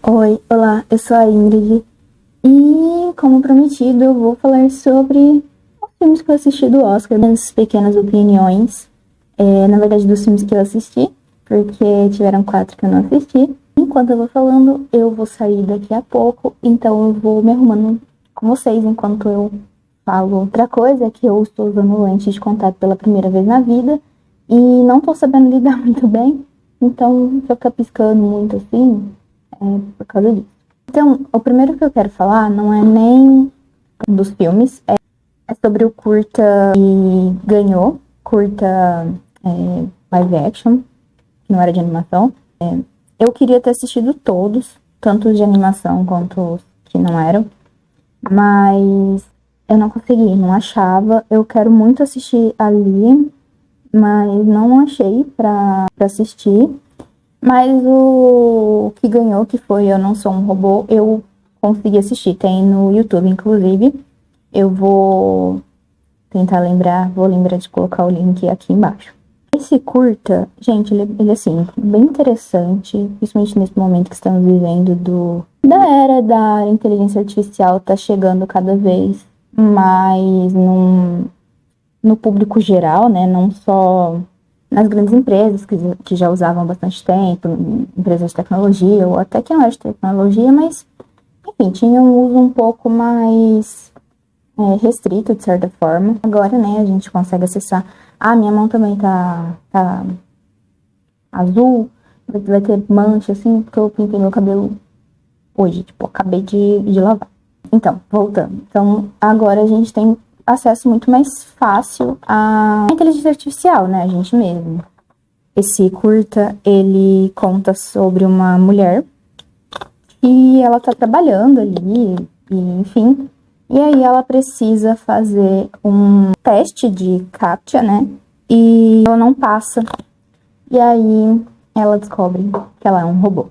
Oi, olá, eu sou a Ingrid e, como prometido, eu vou falar sobre os filmes que eu assisti do Oscar, minhas pequenas opiniões, na verdade, dos filmes que eu assisti, porque tiveram 4 que eu não assisti. Enquanto eu vou falando, eu vou sair daqui a pouco, então eu vou me arrumando com vocês enquanto eu falo. Outra coisa é que eu estou usando lente de contato pela primeira vez na vida e não estou sabendo lidar muito bem, então se eu ficar piscando muito assim, por causa disso. Então, o primeiro que eu quero falar não é nem dos filmes, é sobre o curta que ganhou, curta live action, que não era de animação. Eu queria ter assistido todos, tanto os de animação quanto os que não eram, mas eu não consegui, não achava. Eu quero muito assistir ali, mas não achei pra assistir. Mas o que ganhou, que foi Eu Não Sou um Robô, eu consegui assistir. Tem no YouTube, inclusive. Eu vou tentar lembrar, vou lembrar de colocar o link aqui embaixo. Esse curta, gente, ele assim, bem interessante, principalmente nesse momento que estamos vivendo da era da inteligência artificial, tá chegando cada vez mais no público geral, né? Não só nas grandes empresas que já usavam há bastante tempo, empresas de tecnologia, ou até que não era de tecnologia, mas, enfim, tinha um uso um pouco mais restrito, de certa forma. Agora, né, a gente consegue acessar. Ah, minha mão também tá azul, vai ter mancha, assim, porque eu pintei meu cabelo hoje, tipo, acabei de lavar. Então, voltando. Então, agora a gente tem acesso muito mais fácil à inteligência artificial, né, a gente mesmo. Esse curta, ele conta sobre uma mulher e ela tá trabalhando ali, e, enfim. E aí ela precisa fazer um teste de CAPTCHA, né? E ela não passa. E aí ela descobre que ela é um robô.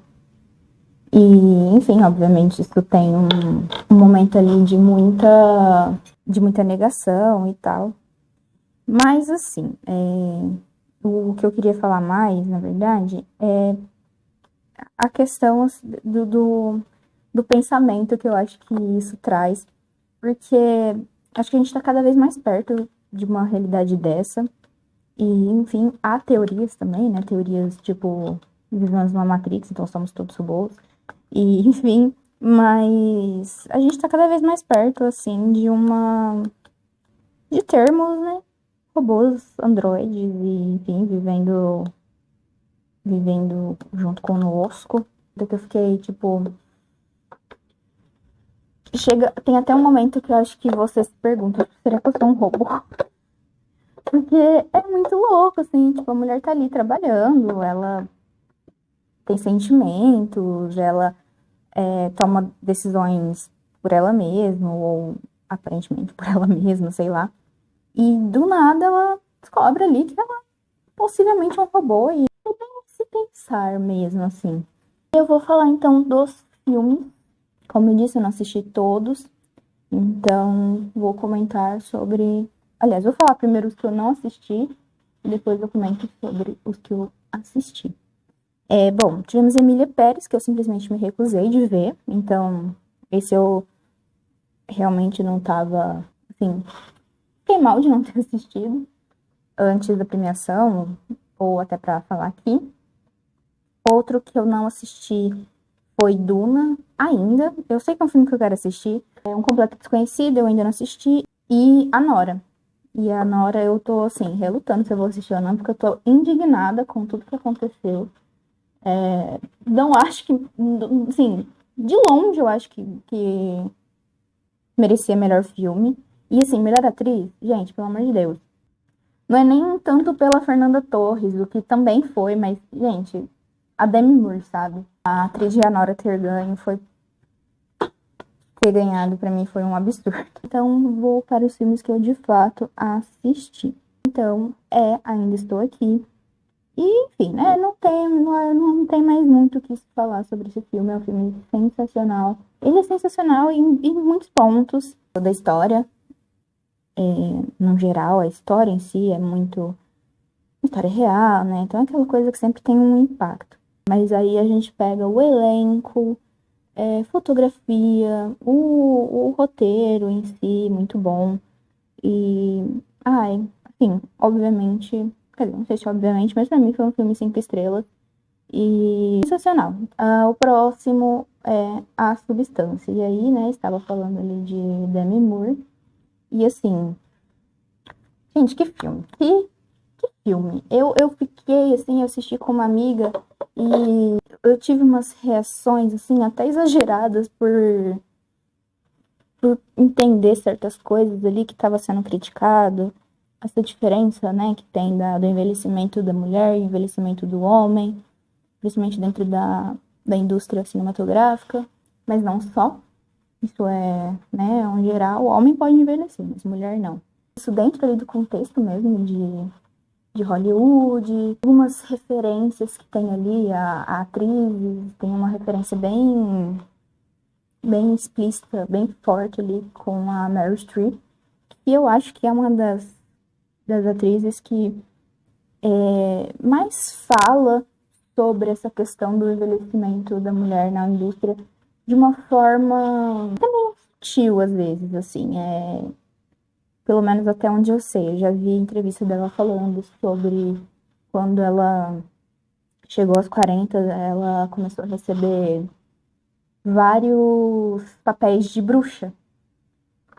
E, enfim, obviamente isso tem um momento ali de muita negação e tal. Mas, assim, o que eu queria falar mais, na verdade, é a questão do pensamento que eu acho que isso traz, porque acho que a gente está cada vez mais perto de uma realidade dessa. E, enfim, há teorias também, né? Teorias tipo, vivemos numa Matrix, então somos todos robôs. E, enfim, mas a gente está cada vez mais perto, assim, de termos, né? Robôs, androides, e, enfim, vivendo junto conosco. Até que eu fiquei, tipo. Tem até um momento que eu acho que você se pergunta: será que eu sou um robô? Porque é muito louco, assim, tipo, a mulher tá ali trabalhando, ela tem sentimentos, ela toma decisões por ela mesma, ou aparentemente por ela mesma, sei lá. E do nada ela descobre ali que ela possivelmente é um robô e tem que se pensar mesmo, assim. Eu vou falar então dos filmes. Como eu disse, eu não assisti todos, então vou comentar sobre. Aliás, vou falar primeiro os que eu não assisti e depois eu comento sobre os que eu assisti. Bom, tivemos Emília Pérez, que eu simplesmente me recusei de ver, então esse eu realmente não tava, assim, fiquei mal de não ter assistido antes da premiação, ou até pra falar aqui. Outro que eu não assisti foi Duna, ainda. Eu sei que é um filme que eu quero assistir. É um completo desconhecido, eu ainda não assisti. E a Nora. E a Nora eu tô, assim, relutando se eu vou assistir ou não, porque eu tô indignada com tudo que aconteceu. Não acho que, assim, de longe eu acho que merecia melhor filme. E, assim, melhor atriz, gente, pelo amor de Deus. Não é nem tanto pela Fernanda Torres, o que também foi, mas, gente, a Demi Moore, sabe? A atriz de A Nora ter ganho ter ganhado pra mim foi um absurdo. Então, vou para os filmes que eu de fato assisti. Então, Ainda Estou Aqui. E, enfim, né, não tem mais muito o que se falar sobre esse filme. É um filme sensacional. Ele é sensacional em muitos pontos da história. No geral, a história em si é muito história real, né? Então é aquela coisa que sempre tem um impacto. Mas aí a gente pega o elenco, fotografia, o roteiro em si, muito bom. E, ai, assim, obviamente, quer dizer, não sei se obviamente, mas pra mim foi um filme 5 estrelas e sensacional. O próximo é A Substância. E aí, né, estava falando ali de Demi Moore. E assim, gente, que filme. Que filme. Eu fiquei, assim, eu assisti com uma amiga e eu tive umas reações, assim, até exageradas por entender certas coisas ali que estava sendo criticado, essa diferença, né, que tem do envelhecimento da mulher e envelhecimento do homem, principalmente dentro da indústria cinematográfica, mas não só. Isso é, né, um geral, o homem pode envelhecer, mas mulher não. Isso dentro ali do contexto mesmo de Hollywood, algumas referências que tem ali, a atriz tem uma referência bem explícita, bem forte ali com a Meryl Streep, e eu acho que é uma das atrizes que mais fala sobre essa questão do envelhecimento da mulher na indústria de uma forma também sutil, às vezes, assim, pelo menos até onde eu sei. Eu já vi entrevista dela falando sobre quando ela chegou aos 40, ela começou a receber vários papéis de bruxa.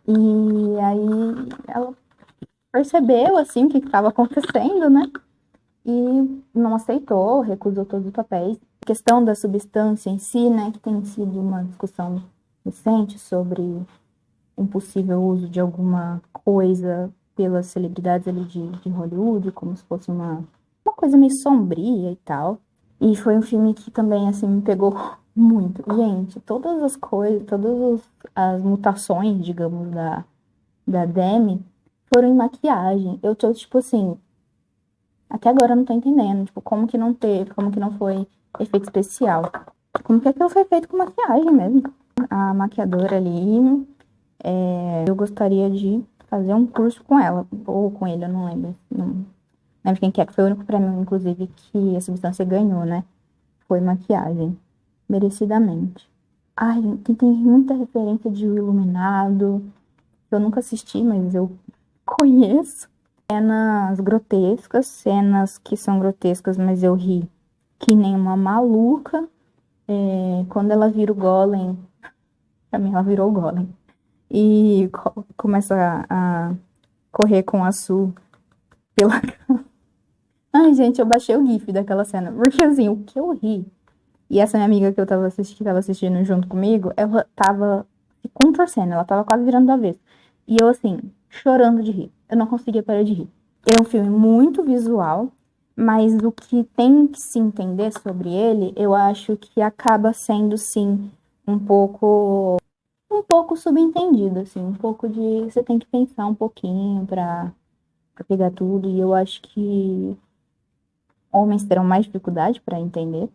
E aí ela percebeu, assim, o que estava acontecendo, né? E não aceitou, recusou todos os papéis. A questão da substância em si, né, que tem sido uma discussão recente sobre um possível uso de alguma coisa pelas celebridades ali de Hollywood, como se fosse uma coisa meio sombria e tal. E foi um filme que também, assim, me pegou muito. Gente, todas as coisas, as mutações, digamos, da Demi foram em maquiagem. Eu tô, tipo assim, até agora eu não tô entendendo, tipo, como que não teve, como que não foi efeito especial. Como que aquilo foi feito com maquiagem mesmo. A maquiadora ali, eu gostaria de fazer um curso com ela, ou com ele, eu não lembro. Não lembro quem que é, que foi o único prêmio, inclusive, que a substância ganhou, né? Foi maquiagem, merecidamente. Ai, tem muita referência de O Iluminado, que eu nunca assisti, mas eu conheço. Cenas grotescas, cenas que são grotescas, mas eu ri que nem uma maluca. Quando ela vira o Golem, pra mim ela virou o Golem. E começa a correr com a Su pela. Ai, gente, eu baixei o GIF daquela cena. Porque assim, o que eu ri. E essa minha amiga que tava assistindo junto comigo, ela tava se contorcendo, ela tava quase virando do avesso. E eu, assim, chorando de rir. Eu não conseguia parar de rir. É um filme muito visual, mas o que tem que se entender sobre ele, eu acho que acaba sendo, sim, um pouco subentendido, assim, um pouco de você tem que pensar um pouquinho pra pegar tudo, e eu acho que homens terão mais dificuldade pra entender.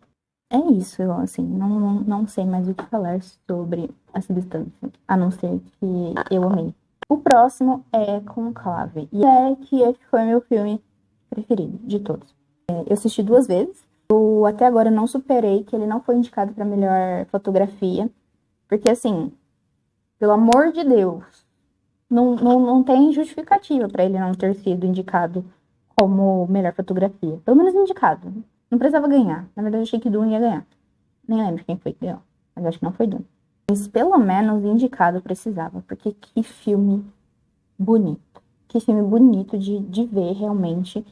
É isso, eu, assim, não sei mais o que falar sobre a substância, a não ser que eu amei. O próximo é Conclave, e que esse foi meu filme preferido de todos. Eu assisti 2 vezes, eu até agora não superei que ele não foi indicado para melhor fotografia, porque assim, pelo amor de Deus, não tem justificativa para ele não ter sido indicado como melhor fotografia. Pelo menos indicado. Não precisava ganhar. Na verdade, eu achei que Dune ia ganhar. Nem lembro quem foi que ganhou, mas acho que não foi Dune. Mas pelo menos indicado precisava, porque que filme bonito. Que filme bonito de ver realmente.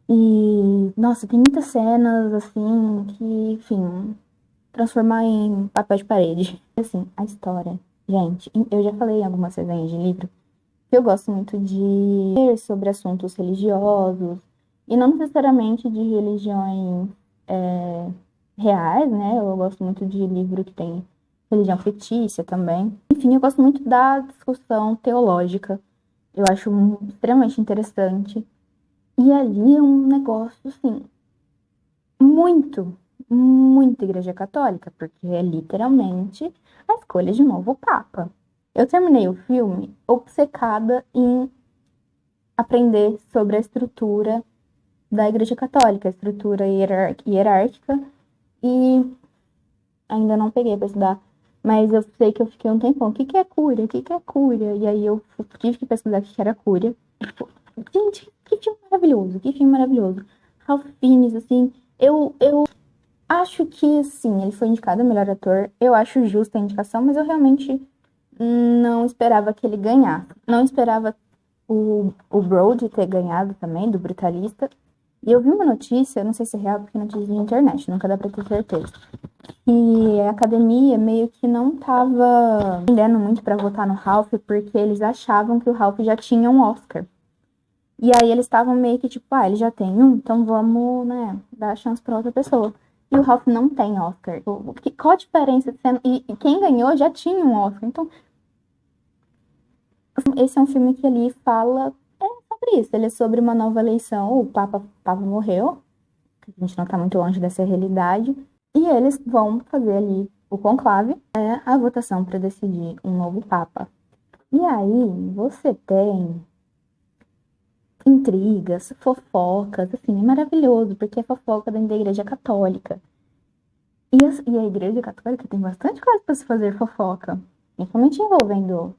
E, nossa, tem muitas cenas, assim, que, enfim, transformar em papel de parede. Assim, a história. Gente, eu já falei em algumas resenhas de livro que eu gosto muito de ler sobre assuntos religiosos, e não necessariamente de religiões reais, né? Eu gosto muito de livro que tem religião fictícia também. Enfim, eu gosto muito da discussão teológica. Eu acho extremamente interessante. E ali é um negócio, assim, muito, muito Igreja Católica, porque é literalmente a escolha de um novo Papa. Eu terminei o filme obcecada em aprender sobre a estrutura da Igreja Católica, a estrutura hierárquica, e ainda não peguei pra estudar, mas eu sei que eu fiquei um tempão. O que que é cúria? O que que é cúria? E aí eu tive que pesquisar o que que era cúria. Gente, que filme maravilhoso, que filme maravilhoso. Ralph Fiennes, assim, eu acho que, sim, ele foi indicado a melhor ator. Eu acho justa a indicação, mas eu realmente não esperava que ele ganhasse. Não esperava o Brody ter ganhado também, do Brutalista. E eu vi uma notícia, não sei se é real, porque é notícia de internet, nunca dá pra ter certeza. E a academia meio que não tava entendendo muito pra votar no Ralph, porque eles achavam que o Ralph já tinha um Oscar. E aí eles estavam meio que tipo, ele já tem um, então vamos, né, dar a chance pra outra pessoa. E o Ralph não tem Oscar. Qual a diferença? E quem ganhou já tinha um Oscar. Então, esse é um filme que ali fala sobre isso. Ele é sobre uma nova eleição. O Papa morreu, a gente não tá muito longe dessa realidade. E eles vão fazer ali o conclave, a votação para decidir um novo Papa. E aí você tem intrigas, fofocas, assim, é maravilhoso, porque é fofoca dentro da Igreja Católica. E a Igreja Católica tem bastante coisa para se fazer fofoca, principalmente envolvendo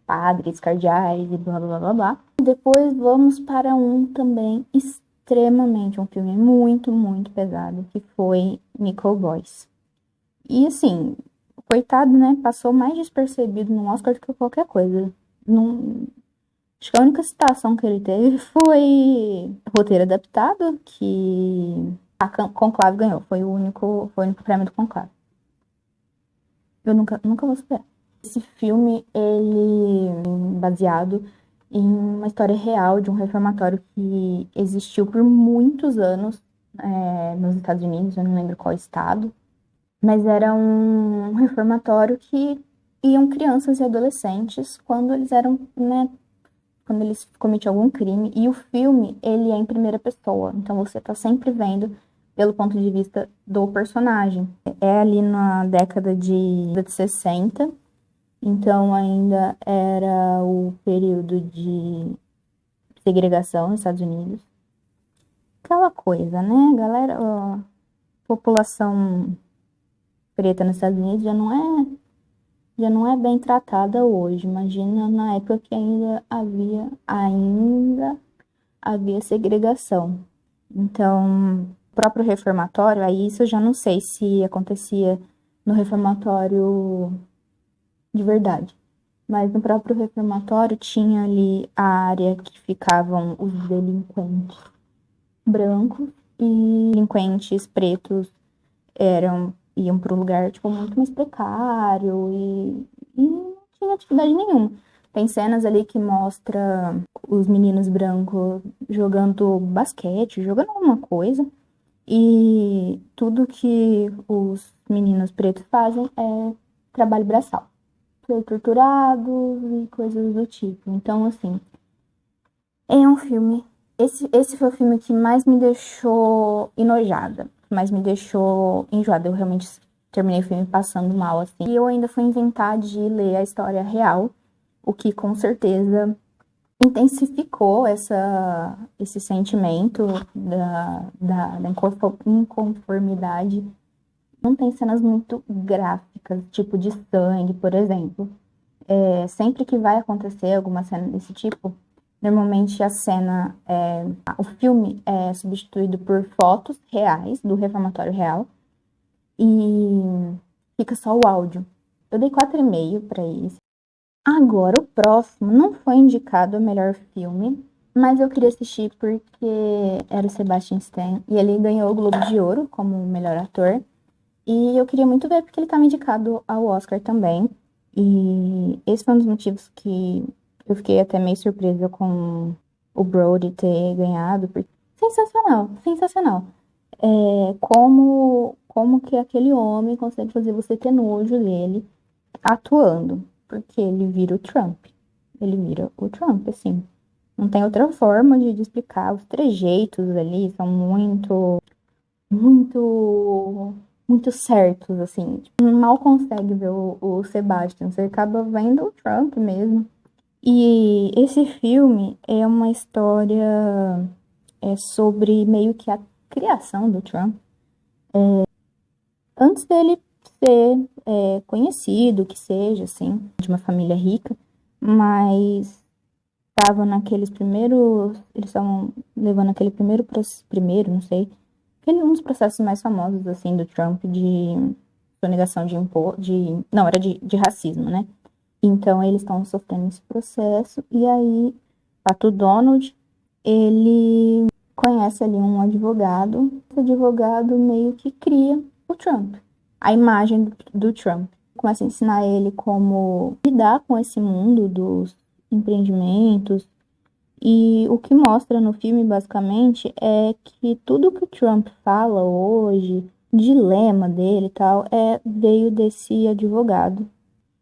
padres, cardeais e blá blá blá blá. Depois vamos para um também extremamente, um filme muito, muito pesado, que foi Nicole Boyce. E assim, coitado, né? Passou mais despercebido no Oscar do que qualquer coisa. Não, acho que a única citação que ele teve foi roteiro adaptado, que a Conclave ganhou. Foi o único prêmio do Conclave. Eu nunca vou superar. Esse filme, ele é baseado em uma história real de um reformatório que existiu por muitos anos nos Estados Unidos, eu não lembro qual estado, mas era um reformatório que iam crianças e adolescentes quando eles eram, né, quando eles cometiam algum crime. E o filme, ele é em primeira pessoa, então você tá sempre vendo pelo ponto de vista do personagem. É ali na década de 60, então ainda era o período de segregação nos Estados Unidos. Aquela coisa, né, galera? A população preta nos Estados Unidos já não é bem tratada hoje. Imagina na época que ainda havia segregação. Então, o próprio reformatório, aí isso eu já não sei se acontecia no reformatório de verdade. Mas no próprio reformatório tinha ali a área que ficavam os delinquentes brancos e delinquentes pretos iam para um lugar tipo muito mais precário e não tinha atividade nenhuma. Tem cenas ali que mostra os meninos brancos jogando basquete, jogando alguma coisa, e tudo que os meninos pretos fazem é trabalho braçal, ser torturados e coisas do tipo. Então, assim, é um filme. Esse foi o filme que mais me deixou enojada, mais me deixou enjoada. Eu realmente terminei o filme passando mal, assim. E eu ainda fui inventar de ler a história real, o que com certeza intensificou esse sentimento da inconformidade. Não tem cenas muito gráficas, tipo de sangue, por exemplo. Sempre que vai acontecer alguma cena desse tipo, normalmente o filme é substituído por fotos reais, do reformatório real, e fica só o áudio. Eu dei 4,5 pra isso. Agora, o próximo não foi indicado a melhor filme, mas eu queria assistir porque era o Sebastian Stan, e ele ganhou o Globo de Ouro como melhor ator, e eu queria muito ver porque ele estava indicado ao Oscar também. E esse foi um dos motivos que eu fiquei até meio surpresa com o Brody ter ganhado. Sensacional, sensacional. Como que aquele homem consegue fazer você ter nojo dele atuando? Porque ele vira o Trump. Ele vira o Trump, assim. Não tem outra forma de explicar. Os trejeitos ali são muito, muito, muito certos, assim. Tipo, mal consegue ver o Sebastian. Você acaba vendo o Trump mesmo. E esse filme é uma história sobre meio que a criação do Trump. antes dele ser conhecido, que seja, assim, de uma família rica, mas estava naqueles primeiros, eles estavam levando aquele primeiro, não sei, um dos processos mais famosos, assim, do Trump de sonegação de imposto, não, era de racismo, né? Então, eles estão sofrendo esse processo, e aí, o Pato Donald, ele conhece ali um advogado, esse advogado meio que cria o Trump, a imagem do Trump. Começa a ensinar ele como lidar com esse mundo dos empreendimentos, e o que mostra no filme, basicamente, é que tudo que o Trump fala hoje, dilema dele e tal, veio desse advogado.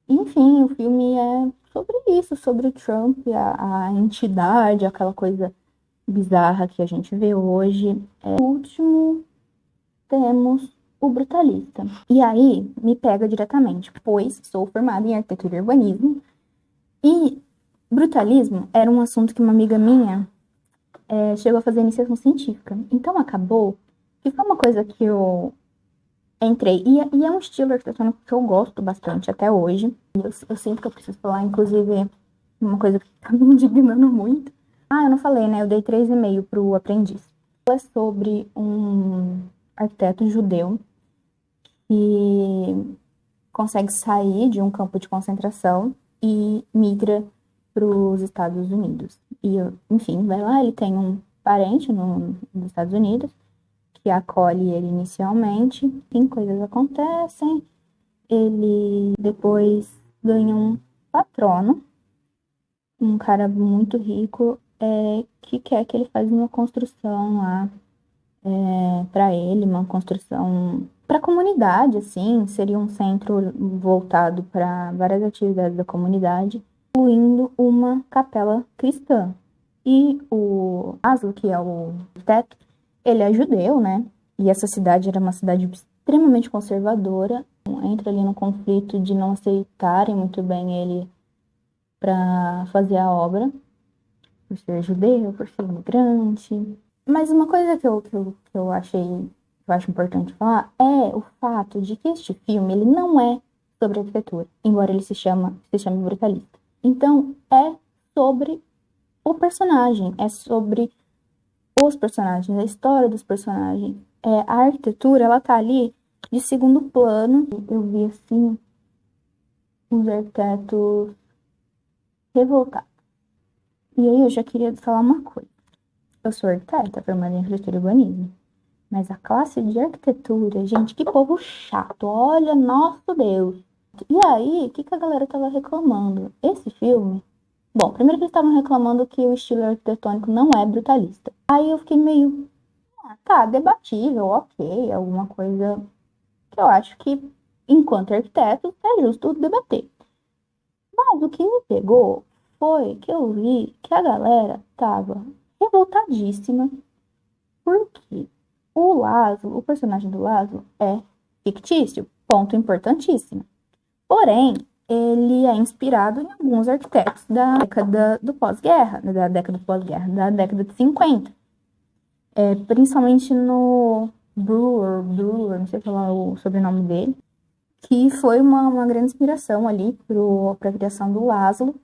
Enfim, o filme é sobre isso, sobre o Trump, a entidade, aquela coisa bizarra que a gente vê hoje. Por último, temos o brutalista. E aí, me pega diretamente, pois sou formada em arquitetura e urbanismo, e brutalismo era um assunto que uma amiga minha chegou a fazer iniciação científica. Então acabou que foi uma coisa que eu entrei. E é um estilo arquitetônico que eu gosto bastante até hoje. Eu sinto que eu preciso falar, inclusive, uma coisa que tá me indignando muito. Ah, eu não falei, né? Eu dei 3,5 pro aprendiz. É sobre um arquiteto judeu que consegue sair de um campo de concentração e migra para os Estados Unidos. E, enfim, vai lá, ele tem um parente nos Estados Unidos que acolhe ele inicialmente, enfim, coisas acontecem, ele depois ganha um patrono, um cara muito rico, que quer que ele faça uma construção lá para ele, uma construção para a comunidade, assim, seria um centro voltado para várias atividades da comunidade, incluindo uma capela cristã. E o Aslo, que é o arquiteto, ele é judeu, né? E essa cidade era uma cidade extremamente conservadora. Entra ali no conflito de não aceitarem muito bem ele para fazer a obra, por ser judeu, por ser imigrante. Mas uma coisa que eu acho importante falar é o fato de que este filme, ele não é sobre arquitetura, embora ele se chame Brutalista. Então, é sobre o personagem, é sobre os personagens, a história dos personagens. A arquitetura, ela tá ali de segundo plano. Eu vi, assim, os arquitetos revoltados. E aí eu já queria falar uma coisa. Eu sou arquiteta, formada em arquitetura e urbanismo. Mas a classe de arquitetura, gente, que povo chato. Olha, nosso Deus. E aí, o que a galera tava reclamando? Esse filme... Bom, primeiro que eles estavam reclamando que o estilo arquitetônico não é brutalista. Aí eu fiquei meio... tá, debatível, ok. Alguma coisa que eu acho que, enquanto arquiteto, é justo debater. Mas o que me pegou foi que eu vi que a galera tava revoltadíssima porque o Laszlo, o personagem do Laszlo é fictício, ponto importantíssimo. Porém, ele é inspirado em alguns arquitetos da década do pós-guerra, da década de 50. Principalmente no Brewer, não sei falar o sobrenome dele, que foi uma grande inspiração ali para a criação do Laszlo.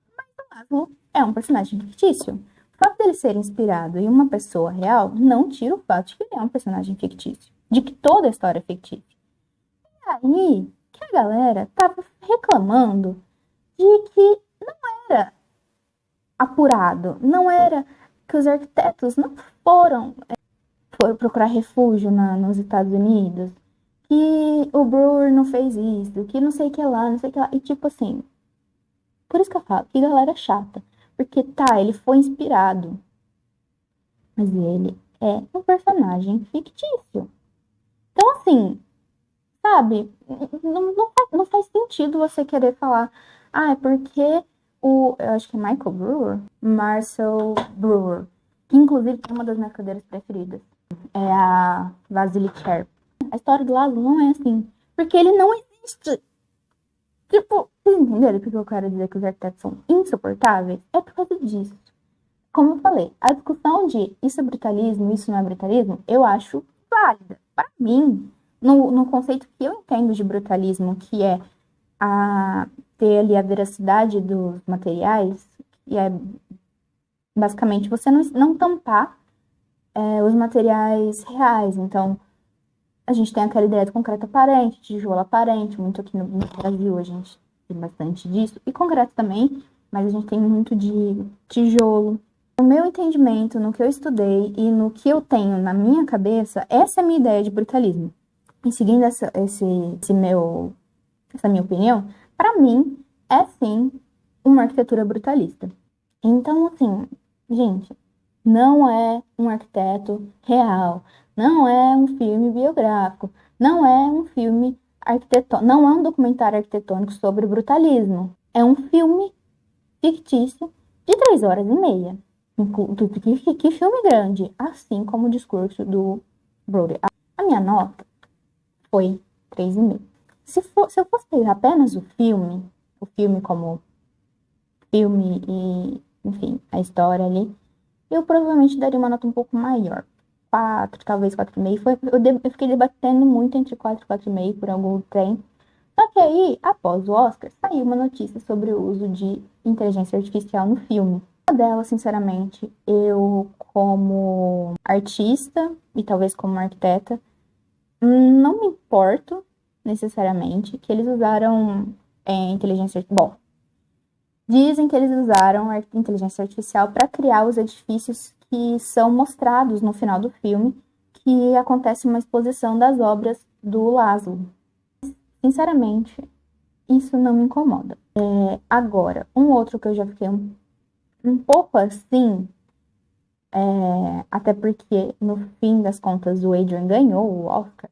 O Laszlo é um personagem fictício. O fato dele ser inspirado em uma pessoa real não tira o fato de que ele é um personagem fictício, de que toda a história é fictícia. E aí que a galera tava reclamando de que não era apurado, não era que os arquitetos não foram procurar refúgio nos Estados Unidos, que o Brewer não fez isso, que não sei o que lá, não sei o que lá. E tipo assim, por isso que eu falo, que galera chata. Porque tá, ele foi inspirado, mas ele é um personagem fictício. Então assim, sabe, não faz sentido você querer falar, é porque eu acho que é Michael Brewer, Marcel Brewer, que inclusive é uma das minhas cadeiras preferidas, é a Vasily Cher. A história do Laszlo não é assim, porque ele não existe. Tipo, vocês entenderam porque eu quero dizer que os arquitetos são insuportáveis? É por causa disso. Como eu falei, a discussão de isso é brutalismo, isso não é brutalismo, eu acho válida. Para mim, no conceito que eu entendo de brutalismo, que é ter ali a veracidade dos materiais, e é basicamente você não tampar os materiais reais. Então, a gente tem aquela ideia de concreto aparente, tijolo aparente, muito aqui no Brasil a gente tem bastante disso, e concreto também, mas a gente tem muito de tijolo. No meu entendimento, no que eu estudei e no que eu tenho na minha cabeça, essa é a minha ideia de brutalismo. E seguindo essa minha opinião, para mim, é sim uma arquitetura brutalista. Então, assim, gente, não é um arquiteto real, não é um filme biográfico, não é um filme arquitetônico, não é um documentário arquitetônico sobre brutalismo. É um filme fictício de 3 horas e meia. Que filme grande, assim como o discurso do Brody. A minha nota foi 3,5. Se eu fosse pegar apenas o filme como filme e, enfim, a história ali, eu provavelmente daria uma nota um pouco maior. 4, talvez 4,5. Eu fiquei debatendo muito entre 4 e 4,5 por algum tempo. Só que aí, após o Oscar, saiu uma notícia sobre o uso de inteligência artificial no filme. Uma delas, sinceramente, eu, como artista e talvez como arquiteta, não me importo necessariamente que eles usaram inteligência. Bom, dizem que eles usaram a inteligência artificial para criar os edifícios que são mostrados no final do filme, que acontece uma exposição das obras do Laszlo. Sinceramente, isso não me incomoda. Agora, um outro que eu já fiquei um pouco assim, até porque no fim das contas o Adrian ganhou o Oscar,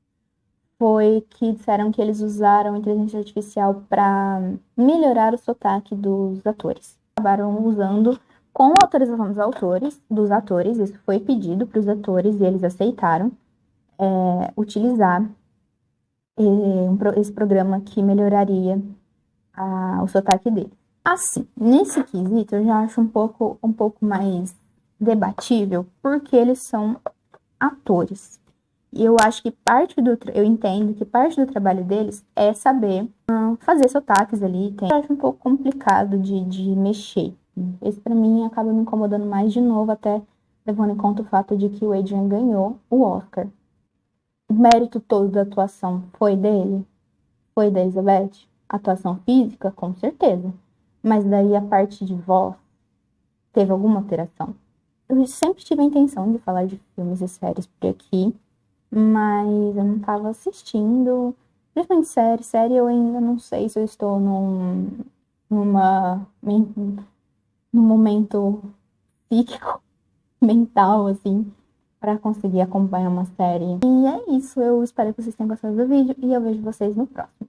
foi que disseram que eles usaram inteligência artificial para melhorar o sotaque dos atores. Acabaram usando com a autorização dos atores, isso foi pedido para os atores e eles aceitaram utilizar esse programa que melhoraria o sotaque dele. Assim, nesse quesito eu já acho um pouco mais debatível, porque eles são atores. E eu acho que eu entendo que parte do trabalho deles é saber fazer sotaques ali. Eu acho um pouco complicado de mexer. Esse pra mim acaba me incomodando mais de novo, até levando em conta o fato de que o Adrian ganhou o Oscar. O mérito todo da atuação foi dele? Foi da Elizabeth? Atuação física, com certeza. Mas daí a parte de voz, teve alguma alteração? Eu sempre tive a intenção de falar de filmes e séries por aqui, mas eu não tava assistindo. Principalmente série eu ainda não sei se eu estou num momento psíquico, mental, assim, para conseguir acompanhar uma série. E é isso, eu espero que vocês tenham gostado do vídeo e eu vejo vocês no próximo.